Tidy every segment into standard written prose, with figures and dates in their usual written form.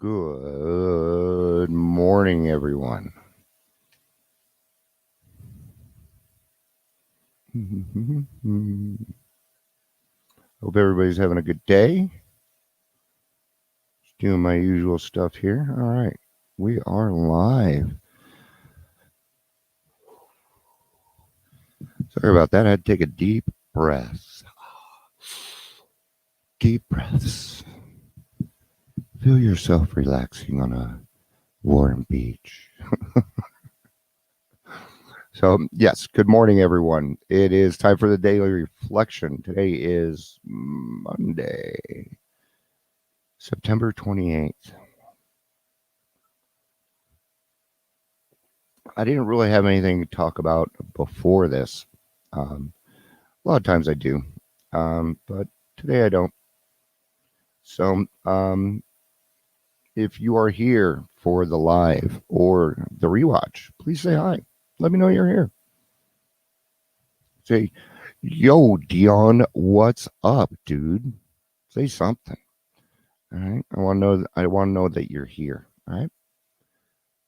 Good morning, everyone. Hope everybody's having a good day. Just doing my usual stuff here. All right, we are live. Sorry about that. I had to take a deep breath. Deep breaths. Feel yourself relaxing on a warm beach. So, yes, good morning, everyone. It is time for the daily reflection. Today is Monday, September 28th. I didn't really have anything to talk about before this. A lot of times I do, but today I don't. So, if you are here for the live or the rewatch, please say hi. Let me know you're here. Say, yo, Dion, what's up, dude? Say something. All right. I want to know. I want to know that you're here. All right.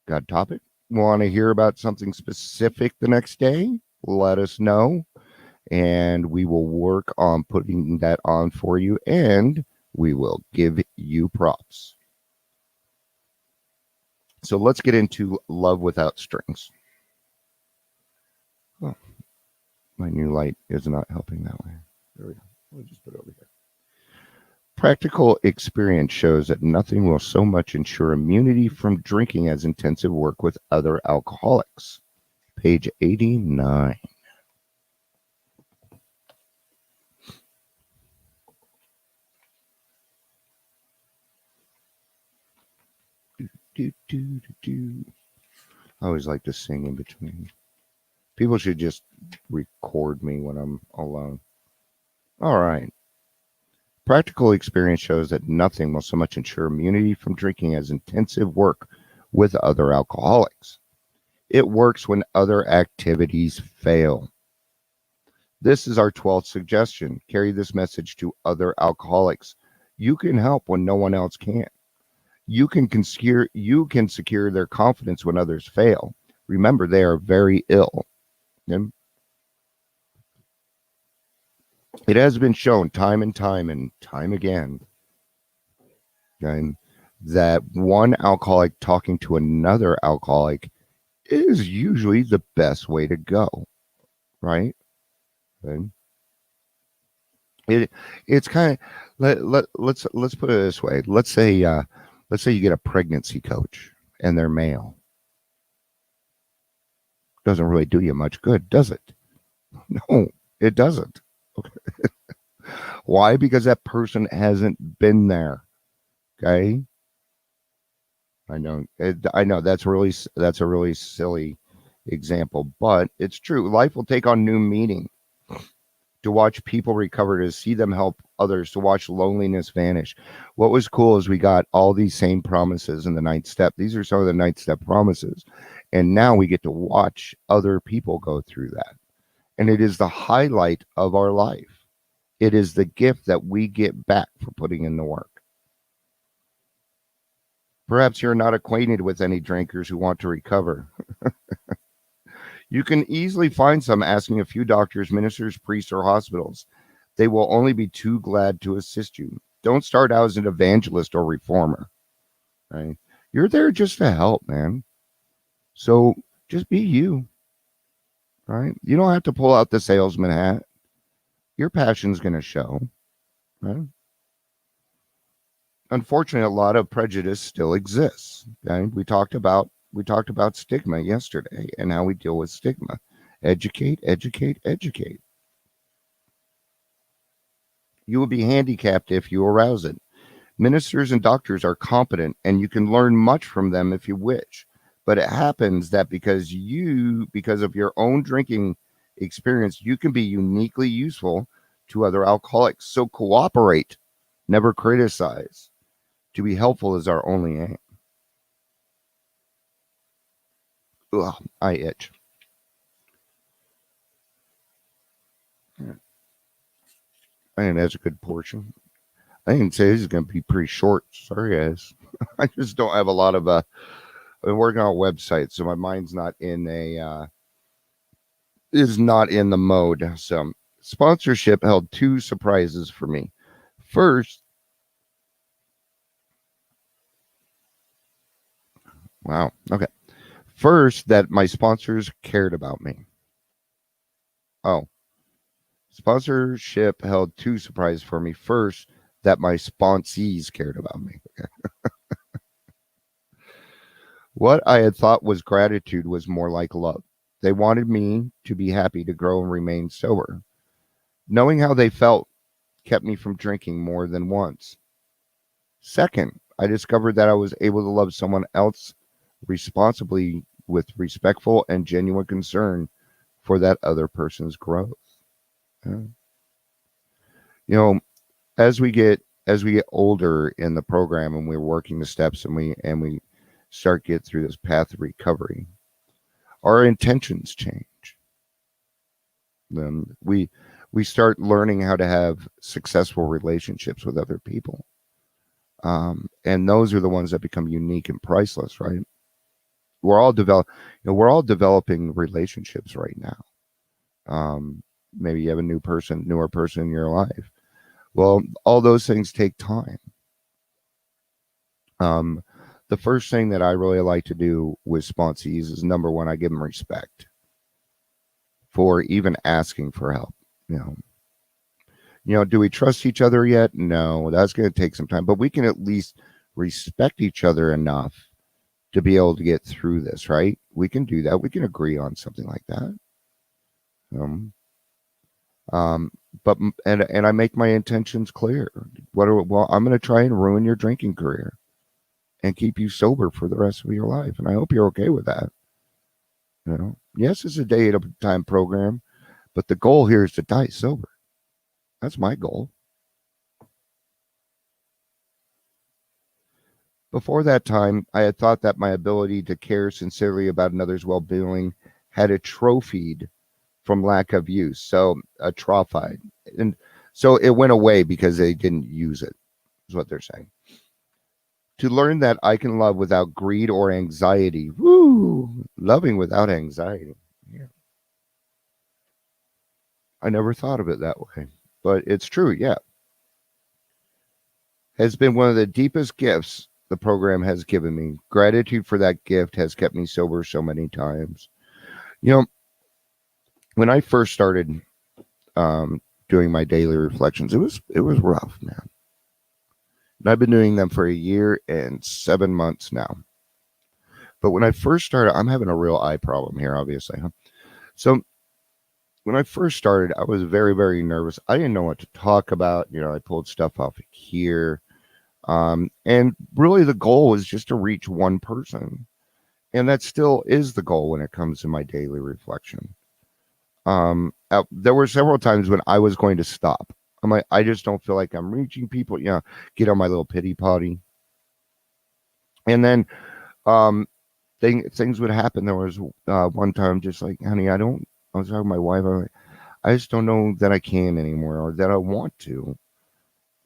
Got a topic? Want to hear about something specific the next day? Let us know, and we will work on putting that on for you, and we will give you props. So let's get into Love Without Strings. Oh, my new light is not helping that way. There we go. We'll just put it over here. Practical experience shows that nothing will so much ensure immunity from drinking as intensive work with other alcoholics. Page 89. Do, do, do, do. I always like to sing in between. People should just record me when I'm alone. All right. Practical experience shows that nothing will so much ensure immunity from drinking as intensive work with other alcoholics. It works when other activities fail. This is our 12th suggestion. Carry this message to other alcoholics. You can help when no one else can. You can secure their confidence when others fail. Remember, they are very ill. And it has been shown time and time and time again, okay, that one alcoholic talking to another alcoholic is usually the best way to go, right? Okay. It it's kind of let's put it this way. Let's say you get a pregnancy coach and they're male. Doesn't really do you much good, does it? No, it doesn't. Okay. Why? Because that person hasn't been there. Okay. I know that's a really silly example, but it's true. Life will take on new meaning. To watch people recover, to see them help others, to watch loneliness vanish. What was cool is we got all these same promises in the ninth step. These are some of the ninth step promises. And now we get to watch other people go through that. And it is the highlight of our life. It is the gift that we get back for putting in the work. Perhaps you're not acquainted with any drinkers who want to recover. You can easily find some asking a few doctors, ministers, priests, or hospitals. They will only be too glad to assist you. Don't start out as an evangelist or reformer, right? You're there just to help, man. So just be you, right? You don't have to pull out the salesman hat. Your passion's going to show, right? Unfortunately, a lot of prejudice still exists. Okay? We talked about stigma yesterday and how we deal with stigma. Educate, educate, educate. You will be handicapped if you arouse it. Ministers and doctors are competent and you can learn much from them if you wish. But it happens that because of your own drinking experience, you can be uniquely useful to other alcoholics. So cooperate, never criticize. To be helpful is our only aim. Ugh, I itch. I think that's a good portion. I didn't say this is going to be pretty short. Sorry, guys. I just don't have a lot of I've been working on websites, so my mind's not in is not in the mode. So sponsorship held two surprises for me. First, wow, okay. First, that my sponsors cared about me. Oh, sponsorship held two surprises for me. First, that my sponsees cared about me. Okay. What I had thought was gratitude was more like love. They wanted me to be happy to grow and remain sober. Knowing how they felt kept me from drinking more than once. Second, I discovered that I was able to love someone else responsibly with respectful and genuine concern for that other person's growth. Yeah. You know, as we get older in the program and we're working the steps and we start get through this path of recovery, our intentions change. Then we start learning how to have successful relationships with other people, and those are the ones that become unique and priceless, right? We're all developing relationships right now. Maybe you have a newer person in your life. Well, all those things take time. Um, the first thing that I really like to do with sponsees is number one, I give them respect for even asking for help. You know, do we trust each other yet? No, that's going to take some time, but we can at least respect each other enough to be able to get through this, right? We can do that. We can agree on something like that. Um, um, and I make my intentions clear. Well, I'm going to try and ruin your drinking career and keep you sober for the rest of your life, and I hope you're okay with that. Yes, it's a day at a time program, but the goal here is to die sober. That's my goal. Before that time, I had thought that my ability to care sincerely about another's well being had atrophied from lack of use. So, atrophied. And so it went away because they didn't use it, is what they're saying. To learn that I can love without greed or anxiety. Woo! Loving without anxiety. Yeah. I never thought of it that way, but it's true. Yeah. Has been one of the deepest gifts the program has given me. Gratitude for that gift has kept me sober so many times. You know, when I first started doing my daily reflections, it was rough, man. And I've been doing them for a year and 7 months now. But when I first started, I'm having a real eye problem here, obviously. Huh? So when I first started, I was very, very nervous. I didn't know what to talk about. I pulled stuff off here. And really, the goal was just to reach one person. And that still is the goal when it comes to my daily reflection. There were several times when I was going to stop. I'm like, I just don't feel like I'm reaching people. Get on my little pity potty. And then things would happen. There was one time just like, honey, I was talking to my wife. I'm like, I just don't know that I can anymore or that I want to.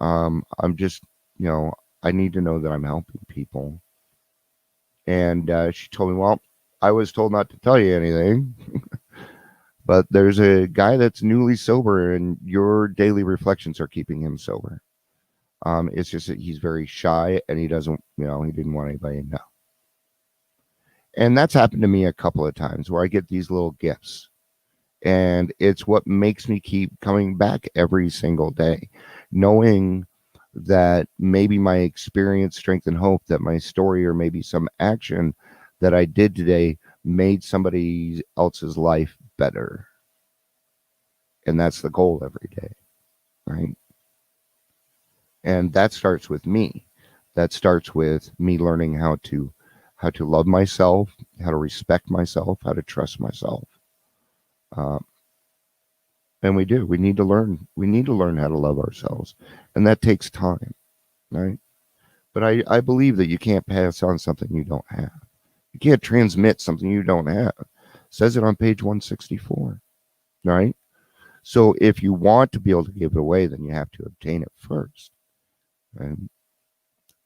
I'm just, I need to know that I'm helping people. And she told me, well, I was told not to tell you anything, but there's a guy that's newly sober and your daily reflections are keeping him sober. It's just that he's very shy and he doesn't, he didn't want anybody to know. And that's happened to me a couple of times where I get these little gifts. And it's what makes me keep coming back every single day, knowing that maybe my experience, strength, and hope, that my story or maybe some action that I did today made somebody else's life better. And that's the goal every day, right? And that starts with me. That starts with me learning how to love myself, how to respect myself, how to trust myself. And we do. We need to learn. We need to learn how to love ourselves, and that takes time, right? But I believe that you can't pass on something you don't have. You can't transmit something you don't have. It says it on page 164, right? So if you want to be able to give it away, then you have to obtain it first. And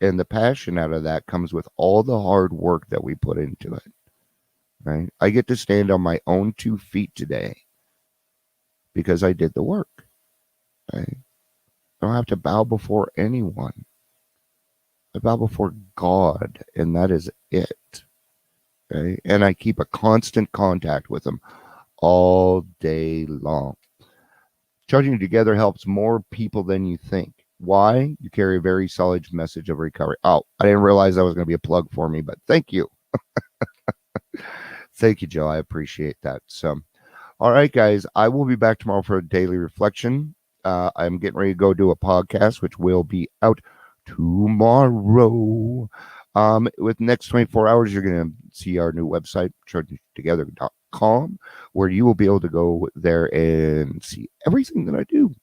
And the passion out of that comes with all the hard work that we put into it. Right? I get to stand on my own 2 feet today because I did the work. Right? I don't have to bow before anyone. I bow before God, and that is it. Okay? And I keep a constant contact with Him all day long. Charging together helps more people than you think. Why? You carry a very solid message of recovery. Oh, I didn't realize that was going to be a plug for me, but thank you. Thank you, Joe. I appreciate that. So, all right, guys, I will be back tomorrow for a daily reflection. I'm getting ready to go do a podcast, which will be out tomorrow. With next 24 hours, you're going to see our new website, chargingtogether.com, where you will be able to go there and see everything that I do.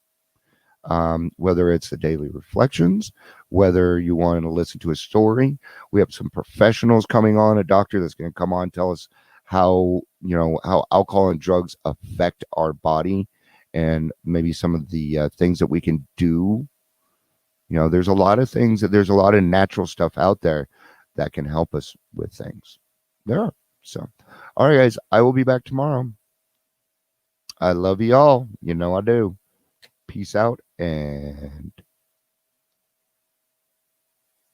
Whether it's the daily reflections, whether you want to listen to a story. We have some professionals coming on, a doctor that's going to come on, tell us how, how alcohol and drugs affect our body and maybe some of the things that we can do. There's a lot of things there's a lot of natural stuff out there that can help us with things. There are. So, all right, guys, I will be back tomorrow. I love you all. I do. Peace out and